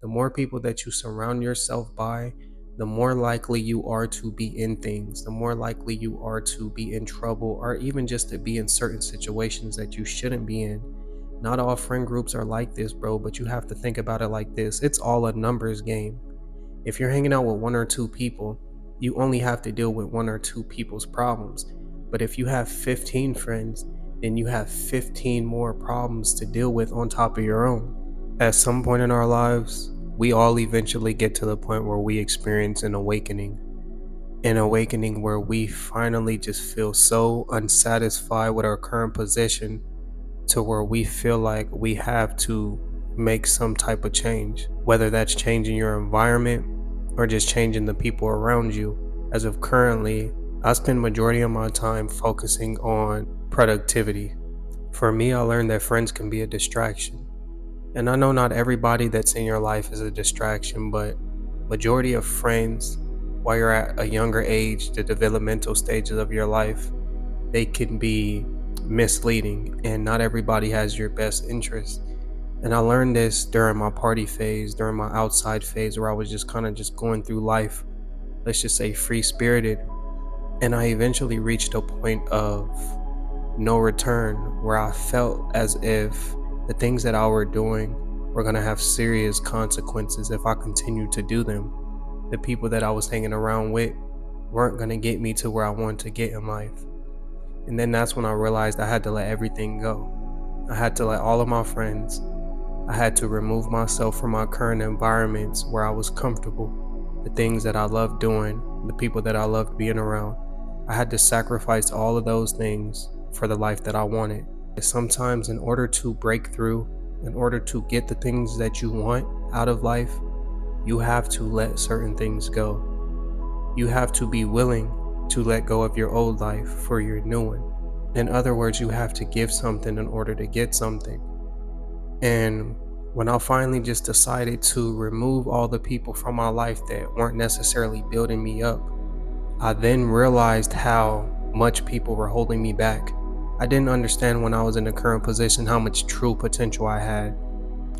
The more people that you surround yourself by, the more likely you are to be in things, the more likely you are to be in trouble, or even just to be in certain situations that you shouldn't be in. Not all friend groups are like this, bro, but you have to think about it like this. It's all a numbers game. If you're hanging out with one or two people, you only have to deal with one or two people's problems. But if you have 15 friends, then you have 15 more problems to deal with on top of your own. At some point in our lives, we all eventually get to the point where we experience an awakening. An awakening where we finally just feel so unsatisfied with our current position to where we feel like we have to make some type of change, whether that's changing your environment or just changing the people around you. As of currently, I spend majority of my time focusing on productivity. For me, I learned that friends can be a distraction. And I know not everybody that's in your life is a distraction, but majority of friends, while you're at a younger age, the developmental stages of your life, they can be misleading, and not everybody has your best interest. And I learned this during my party phase, during my outside phase, where I was just kind of just going through life, let's just say free spirited. And I eventually reached a point of no return where I felt as if the things that I were doing were going to have serious consequences if I continued to do them. The people that I was hanging around with weren't going to get me to where I wanted to get in life. And then that's when I realized I had to let everything go. I had to let all of my friends, I had to remove myself from my current environments where I was comfortable, the things that I loved doing, the people that I loved being around. I had to sacrifice all of those things for the life that I wanted. Sometimes in order to break through, in order to get the things that you want out of life, you have to let certain things go. You have to be willing to let go of your old life for your new one. In other words, you have to give something in order to get something. And when I finally just decided to remove all the people from my life that weren't necessarily building me up, I then realized how much people were holding me back. I didn't understand when I was in the current position how much true potential I had,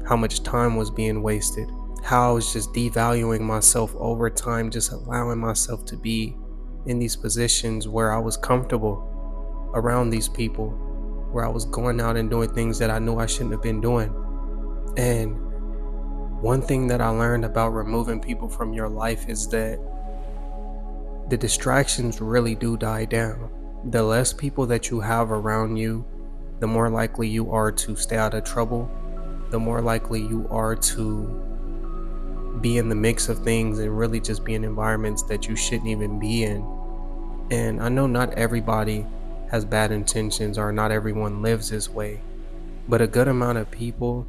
how much time was being wasted, how I was just devaluing myself over time, just allowing myself to be in these positions where I was comfortable around these people, where I was going out and doing things that I knew I shouldn't have been doing. And one thing that I learned about removing people from your life is that the distractions really do die down. The less people that you have around you, the more likely you are to stay out of trouble, the more likely you are to be in the mix of things and really just be in environments that you shouldn't even be in. And I know not everybody has bad intentions, or not everyone lives this way, but a good amount of people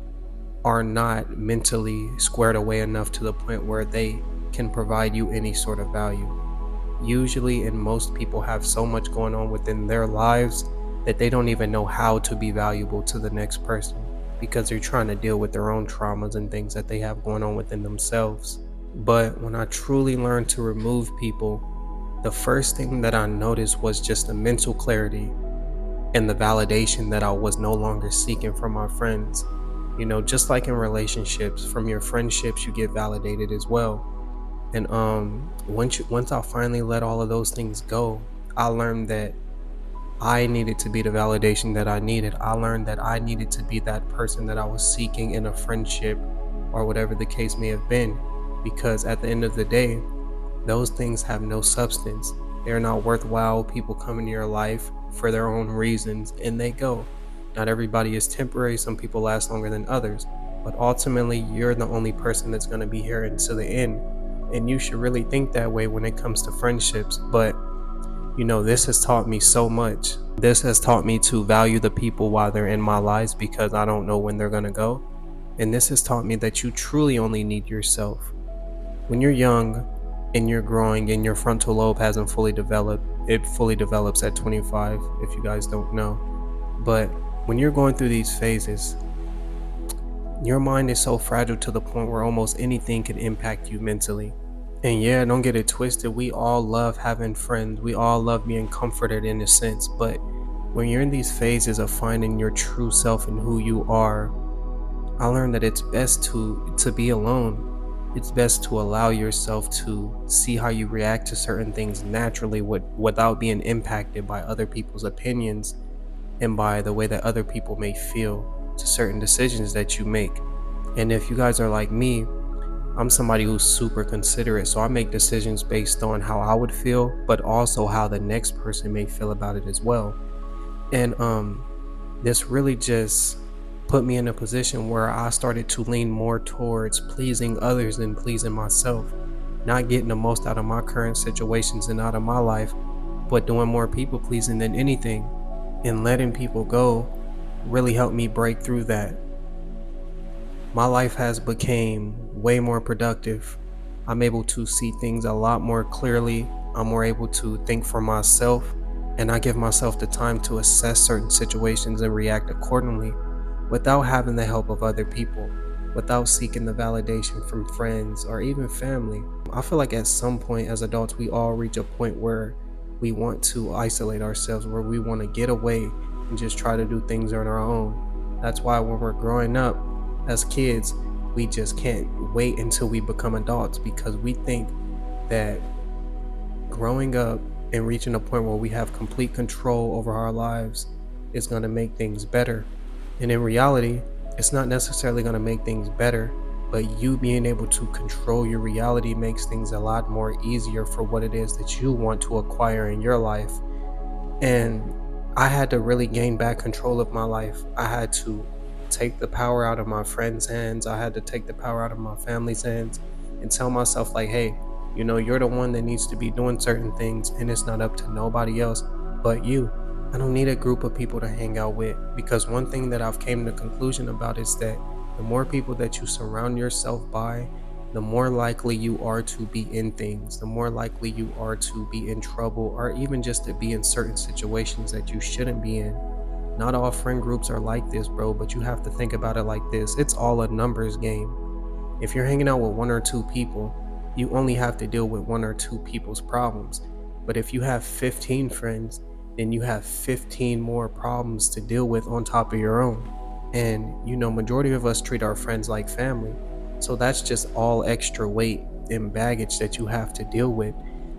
are not mentally squared away enough to the point where they can provide you any sort of value. Usually, and most people have so much going on within their lives that they don't even know how to be valuable to the next person, because they're trying to deal with their own traumas and things that they have going on within themselves. But when I truly learned to remove people, the first thing that I noticed was just the mental clarity and the validation that I was no longer seeking from my friends. You know, just like in relationships, from your friendships you get validated as well. And once I finally let all of those things go, I learned that I needed to be the validation that I needed. I learned that I needed to be that person that I was seeking in a friendship, or whatever the case may have been, because at the end of the day, those things have no substance. They're not worthwhile. People come into your life for their own reasons and they go. Not everybody is temporary. Some people last longer than others, but ultimately you're the only person that's going to be here until the end. And you should really think that way when it comes to friendships. But you know, this has taught me so much. This has taught me to value the people while they're in my lives, because I don't know when they're going to go. And this has taught me that you truly only need yourself. When you're young and you're growing and your frontal lobe hasn't fully developed, it fully develops at 25, if you guys don't know. But when you're going through these phases, your mind is so fragile to the point where almost anything can impact you mentally. And yeah, don't get it twisted, we all love having friends, we all love being comforted in a sense, but when you're in these phases of finding your true self and who you are, I learned that it's best to be alone. It's best to allow yourself to see how you react to certain things naturally without being impacted by other people's opinions and by the way that other people may feel to certain decisions that you make. And if you guys are like me, I'm somebody who's super considerate, so I make decisions based on how I would feel, but also how the next person may feel about it as well. And this really just put me in a position where I started to lean more towards pleasing others than pleasing myself, not getting the most out of my current situations and out of my life, but doing more people pleasing than anything. And letting people go really helped me break through that. My life has become way more productive. I'm able to see things a lot more clearly. I'm more able to think for myself, and I give myself the time to assess certain situations and react accordingly without having the help of other people, without seeking the validation from friends or even family. I feel like at some point as adults, we all reach a point where we want to isolate ourselves, where we want to get away and just try to do things on our own. That's why when we're growing up as kids, we just can't wait until we become adults because we think that growing up and reaching a point where we have complete control over our lives is going to make things better. And in reality, it's not necessarily going to make things better, but you being able to control your reality makes things a lot more easier for what it is that you want to acquire in your life. And I had to really gain back control of my life. I had to take the power out of my friends' hands. I had to take the power out of my family's hands and tell myself, like, hey, you're the one that needs to be doing certain things, and it's not up to nobody else but you. I don't need a group of people to hang out with, because one thing that I've came to conclusion about is that the more people that you surround yourself by, the more likely you are to be in things, the more likely you are to be in trouble, or even just to be in certain situations that you shouldn't be in. Not all friend groups are like this, bro, but you have to think about it like this. It's all a numbers game. If you're hanging out with one or two people, you only have to deal with one or two people's problems. But if you have 15 friends, then you have 15 more problems to deal with on top of your own. And majority of us treat our friends like family. So that's just all extra weight and baggage that you have to deal with.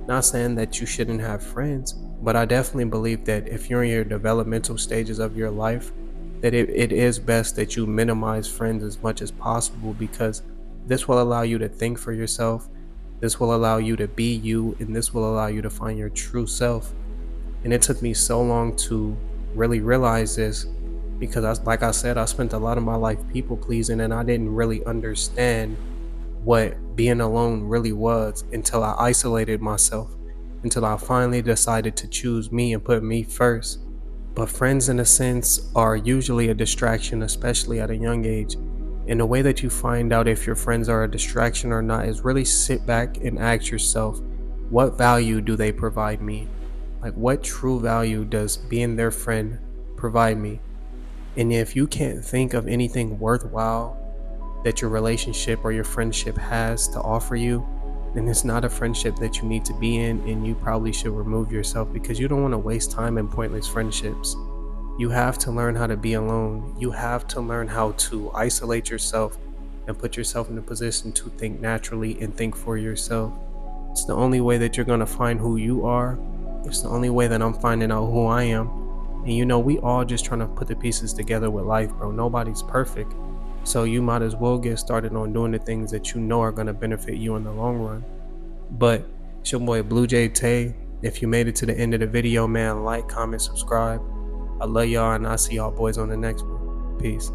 Not saying that you shouldn't have friends, but I definitely believe that if you're in your developmental stages of your life, that it is best that you minimize friends as much as possible, because this will allow you to think for yourself. This will allow you to be you, and this will allow you to find your true self. And it took me so long to really realize this, because like I said, I spent a lot of my life people pleasing, and I didn't really understand what being alone really was until I isolated myself, until I finally decided to choose me and put me first. But friends, in a sense, are usually a distraction, especially at a young age. And the way that you find out if your friends are a distraction or not is really sit back and ask yourself, what value do they provide me? Like, what true value does being their friend provide me? And if you can't think of anything worthwhile that your relationship or your friendship has to offer you, then it's not a friendship that you need to be in, and you probably should remove yourself, because you don't want to waste time in pointless friendships. You have to learn how to be alone. You have to learn how to isolate yourself and put yourself in a position to think naturally and think for yourself. It's the only way that you're going to find who you are. It's the only way that I'm finding out who I am. And we all just trying to put the pieces together with life, bro. Nobody's perfect. So you might as well get started on doing the things that you know are going to benefit you in the long run. But it's your boy Blue Jay Tay. If you made it to the end of the video, man, like, comment, subscribe. I love y'all, and I'll see y'all boys on the next one. Peace.